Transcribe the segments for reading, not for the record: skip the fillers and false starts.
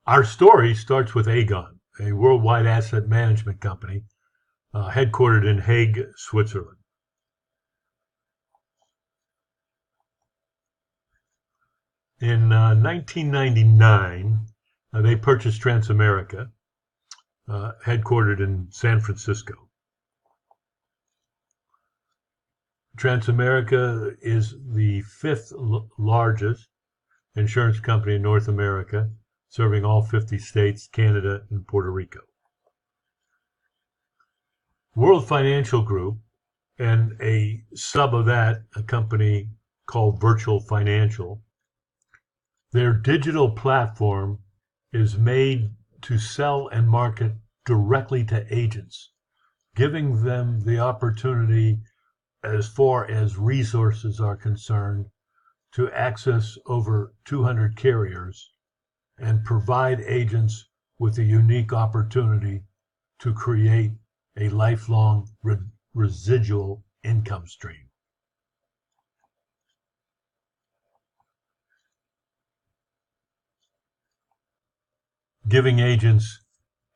Our story starts with Aegon, a worldwide asset management company headquartered in Hague, Switzerland. In 1999, they purchased Transamerica, headquartered in San Francisco. Transamerica is the fifth largest insurance company in North America, serving all 50 states, Canada, and Puerto Rico. World Financial Group, and a sub of that, a company called Virtual Financial, their digital platform is made to sell and market directly to agents, giving them the opportunity, as far as resources are concerned, to access over 200 carriers and provide agents with a unique opportunity to create a lifelong residual income stream. Giving agents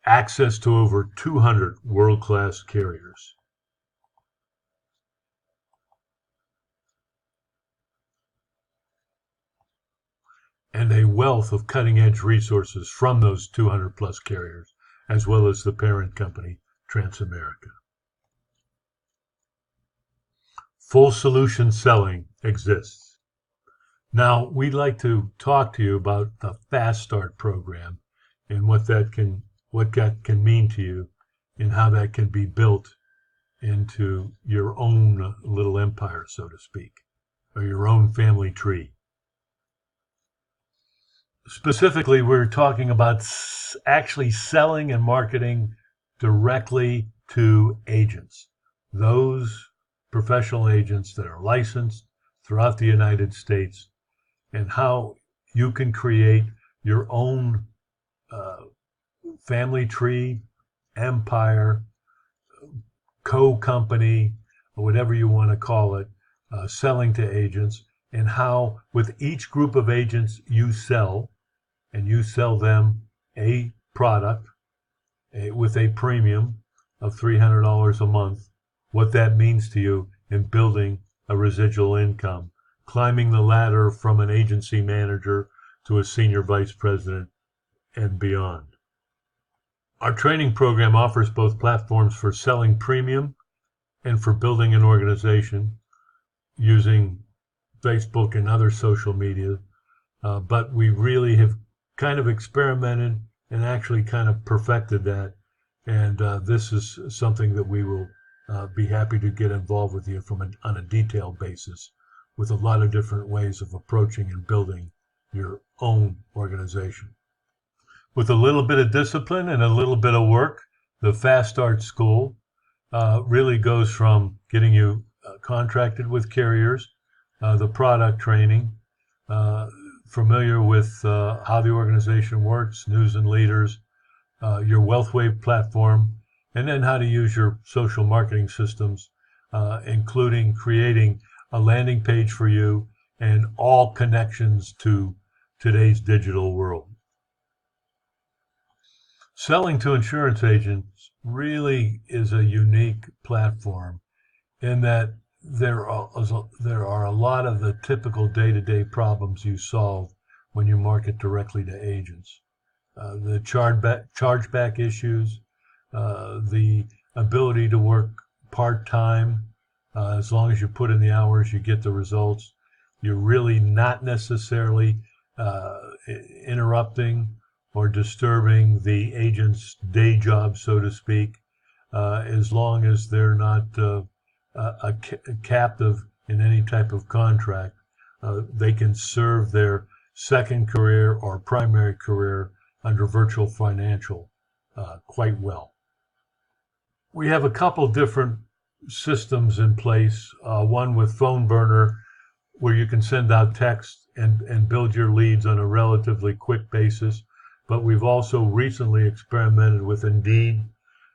access to over 200 world-class carriers. And a wealth of cutting-edge resources from those 200 plus carriers, as well as the parent company, Transamerica. Full solution selling exists. Now, we'd like to talk to you about the Fast Start program and what that can mean to you and how that can be built into your own little empire, so to speak, or your own family tree. Specifically, we're talking about actually selling and marketing directly to agents, those professional agents that are licensed throughout the United States, and how you can create your own family tree, empire, co-company, or whatever you want to call it, selling to agents, and how with each group of agents you sell, and you sell them a product with a premium of $300 a month, what that means to you in building a residual income, climbing the ladder from an agency manager to a senior vice president and beyond. Our training program offers both platforms for selling premium and for building an organization using Facebook and other social media, but we really have kind of experimented and actually kind of perfected that, and this is something that we will be happy to get involved with you on a detailed basis, with a lot of different ways of approaching and building your own organization. With a little bit of discipline and a little bit of work, the Fast Start School really goes from getting you contracted with carriers, the product training, familiar with how the organization works, news and leaders, your WealthWave platform, and then how to use your social marketing systems, including creating a landing page for you and all connections to today's digital world. Selling to insurance agents really is a unique platform in that there are a lot of the typical day-to-day problems you solve when you market directly to agents. The chargeback issues, the ability to work part-time, as long as you put in the hours, you get the results. You're really not necessarily interrupting or disturbing the agent's day job, so to speak, as long as they're not a captive in any type of contract. They can serve their second career or primary career under Virtual Financial quite well. We have a couple different systems in place, one with Phone Burner, where you can send out text and build your leads on a relatively quick basis. But we've also recently experimented with Indeed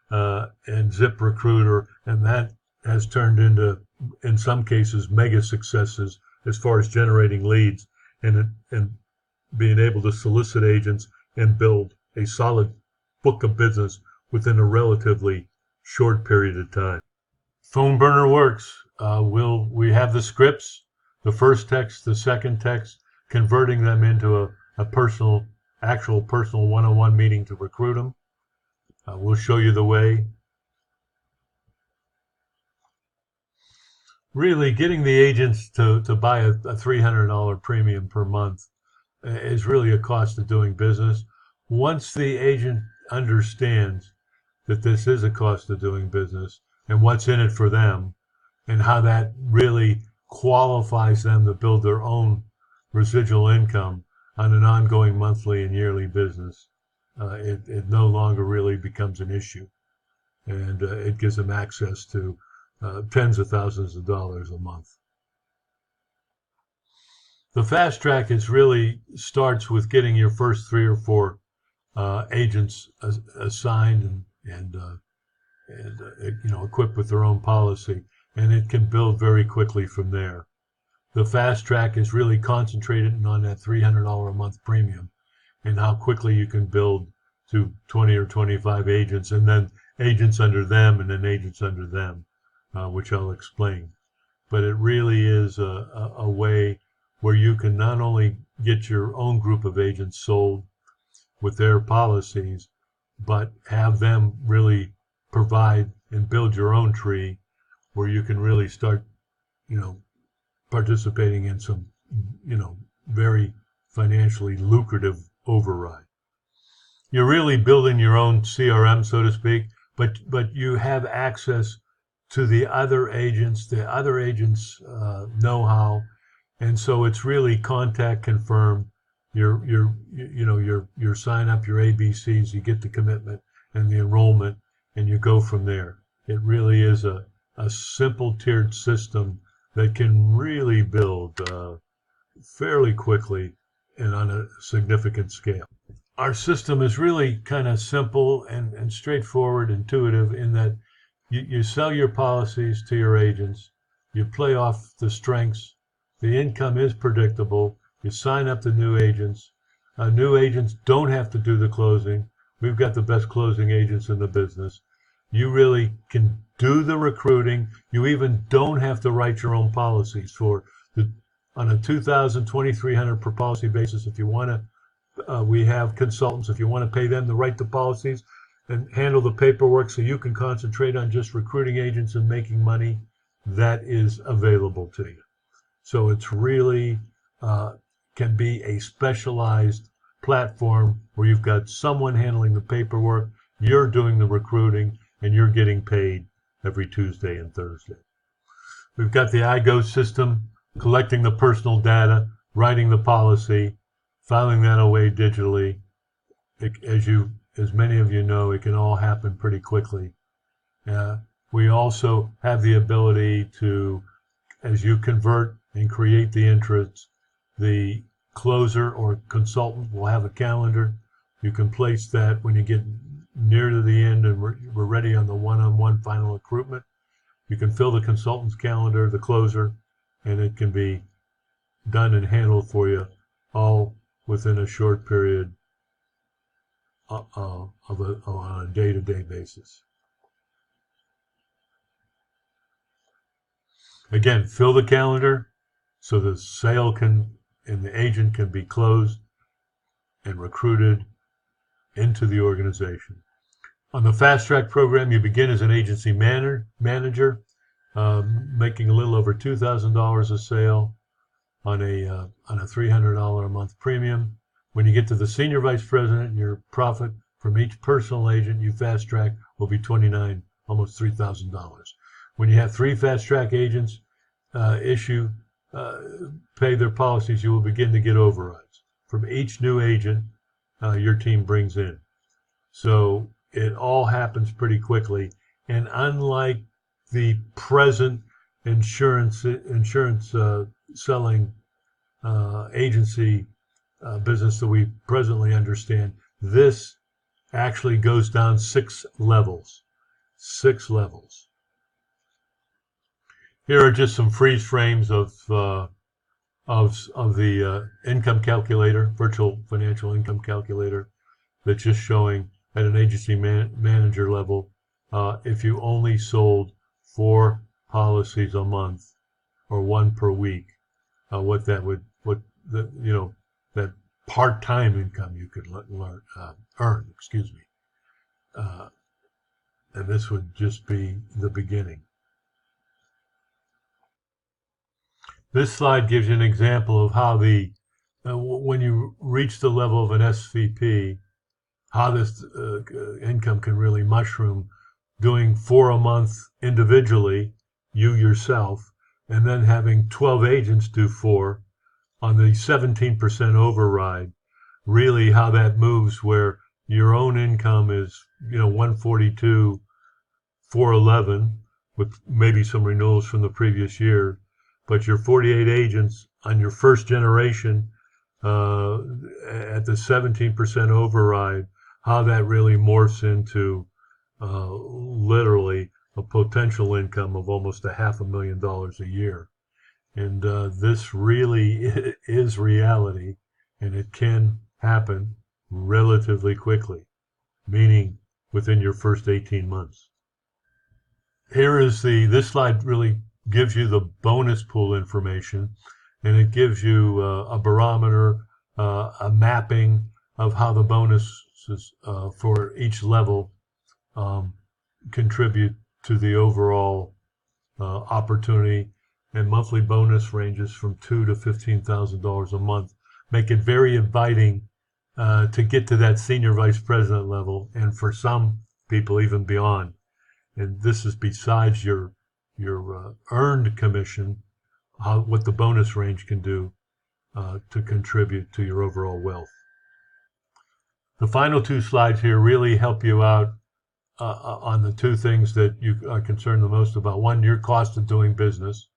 and ZipRecruiter, and that has turned into, in some cases, mega successes as far as generating leads and being able to solicit agents and build a solid book of business within a relatively short period of time. Phone burner works. We have the scripts, the first text, the second text, converting them into a actual personal one-on-one meeting to recruit them. We'll show you the way. Really, getting the agents to buy a $300 premium per month is really a cost of doing business. Once the agent understands that this is a cost of doing business and what's in it for them and how that really qualifies them to build their own residual income on an ongoing monthly and yearly business, it no longer really becomes an issue. And it gives them access to tens of thousands of dollars a month. The fast track starts with getting your first 3 or 4 agents assigned and equipped with their own policy, and it can build very quickly from there. The fast track is really concentrated on that $300 a month premium and how quickly you can build to 20 or 25 agents, and then agents under them, and then agents under them, which I'll explain. But it really is a way where you can not only get your own group of agents sold with their policies, but have them really provide and build your own tree where you can really start, participating in some, very financially lucrative override. You're really building your own CRM, so to speak, but you have access to the other agents' know-how, and so it's really contact confirm. Your sign up, your ABCs, you get the commitment and the enrollment, and you go from there. It really is a simple tiered system that can really build fairly quickly and on a significant scale. Our system is really kind of simple and straightforward, intuitive, in that you sell your policies to your agents, you play off the strengths, the income is predictable, you sign up the new agents. New agents don't have to do the closing. We've got the best closing agents in the business. You really can do the recruiting. You even don't have to write your own policies on a $2,000, $2,300 per policy basis. If you want to, we have consultants. If you want to pay them to write the policies and handle the paperwork so you can concentrate on just recruiting agents and making money, that is available to you. So it's really can be a specialized platform where you've got someone handling the paperwork, you're doing the recruiting, and you're getting paid every Tuesday and Thursday. We've got the iGo system, collecting the personal data, writing the policy, filing that away digitally. As many of you know, it can all happen pretty quickly. We also have the ability to, as you convert and create the interests, the closer or consultant will have a calendar. You can place that when you get near to the end and we're ready on the one-on-one final recruitment. You can fill the consultant's calendar, the closer, and it can be done and handled for you all within a short period on a day-to-day basis. Again, fill the calendar so the sale and the agent can be closed and recruited into the organization. On the Fast Track program, you begin as an agency manager, making a little over $2,000 a sale on a $300 a month premium. When you get to the senior vice president, your profit from each personal agent you fast track will be $29,000, almost $3,000. When you have 3 fast track agents pay their policies, you will begin to get overrides from each new agent your team brings in. So it all happens pretty quickly. And unlike the present insurance selling agency business that we presently understand, this actually goes down 6 levels. 6 levels. Here are just some freeze frames of the income calculator, virtual financial income calculator. that's just showing at an agency manager level, if you only sold 4 policies a month or 1 per week, what that would, what the, that part-time income you could earn, excuse me. And this would just be the beginning. This slide gives you an example of how when you reach the level of an SVP, how this income can really mushroom, doing 4 a month individually, you yourself, and then having 12 agents do 4 on the 17% override. Really how that moves, where your own income is 142, 411, with maybe some renewals from the previous year, but your 48 agents on your first generation at the 17% override, how that really morphs into literally a potential income of almost $500,000 a year. And this really is reality, and it can happen relatively quickly, meaning within your first 18 months. Here is this slide really gives you the bonus pool information, and it gives you a barometer, a mapping of how the bonuses for each level contribute to the overall opportunity. And monthly bonus ranges from $2,000 to $15,000 a month, make it very inviting to get to that senior vice president level, and for some people even beyond. And this is besides your earned commission, what the bonus range can do to contribute to your overall wealth. The final 2 slides here really help you out on the 2 things that you are concerned the most about. One, your cost of doing business.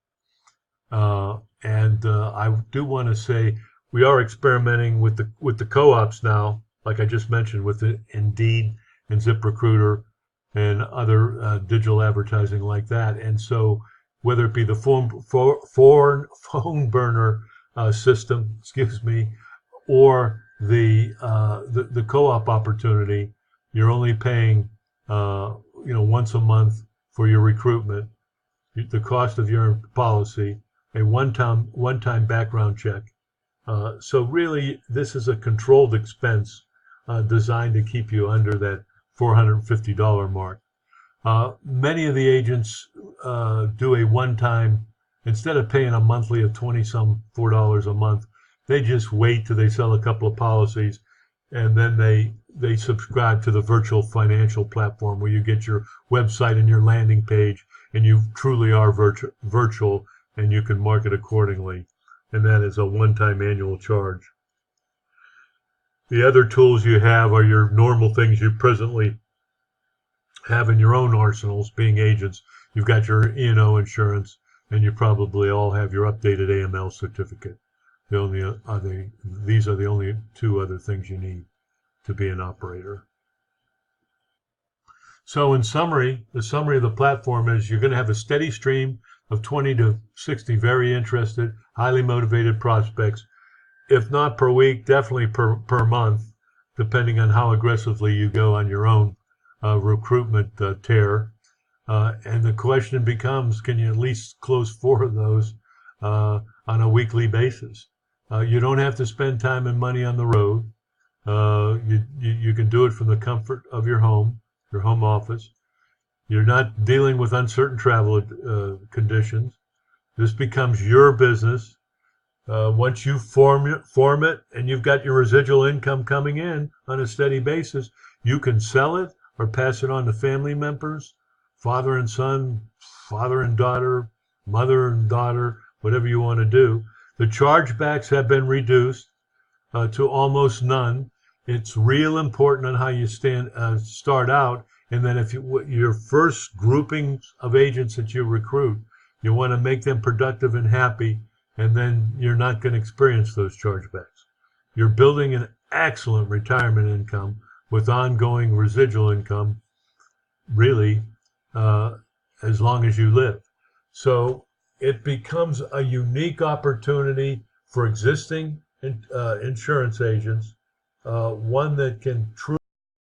And I do want to say we are experimenting with the co-ops now, like I just mentioned, with Indeed and ZipRecruiter and other digital advertising like that. And so whether it be the phone burner system, excuse me, or the co-op opportunity, you're only paying once a month for your recruitment, the cost of your policy, a one-time background check. So really, this is a controlled expense designed to keep you under that $450 mark. Many of the agents do a one-time, instead of paying a monthly of $24 a month, they just wait till they sell a couple of policies, and then they subscribe to the virtual financial platform where you get your website and your landing page, and you truly are virtual, and you can market accordingly. And that is a one-time annual charge. The other tools you have are your normal things you presently have in your own arsenals, being agents. You've got your E&O insurance, and you probably all have your updated AML certificate. These are the only 2 other things you need to be an operator. So in summary, the summary of the platform is you're going to have a steady stream of 20 to 60 very interested, highly motivated prospects, if not per week, definitely per month, depending on how aggressively you go on your own recruitment tear. And the question becomes, can you at least close 4 of those on a weekly basis? You don't have to spend time and money on the road. You can do it from the comfort of your home office. You're not dealing with uncertain travel conditions. This becomes your business. Once you form it and you've got your residual income coming in on a steady basis, you can sell it or pass it on to family members, father and son, father and daughter, mother and daughter, whatever you want to do. The chargebacks have been reduced to almost none. It's real important on how you start out, and then if your first grouping of agents that you recruit, you want to make them productive and happy, and then you're not going to experience those chargebacks. You're building an excellent retirement income with ongoing residual income, really, as long as you live. So it becomes a unique opportunity for existing insurance agents one that can truly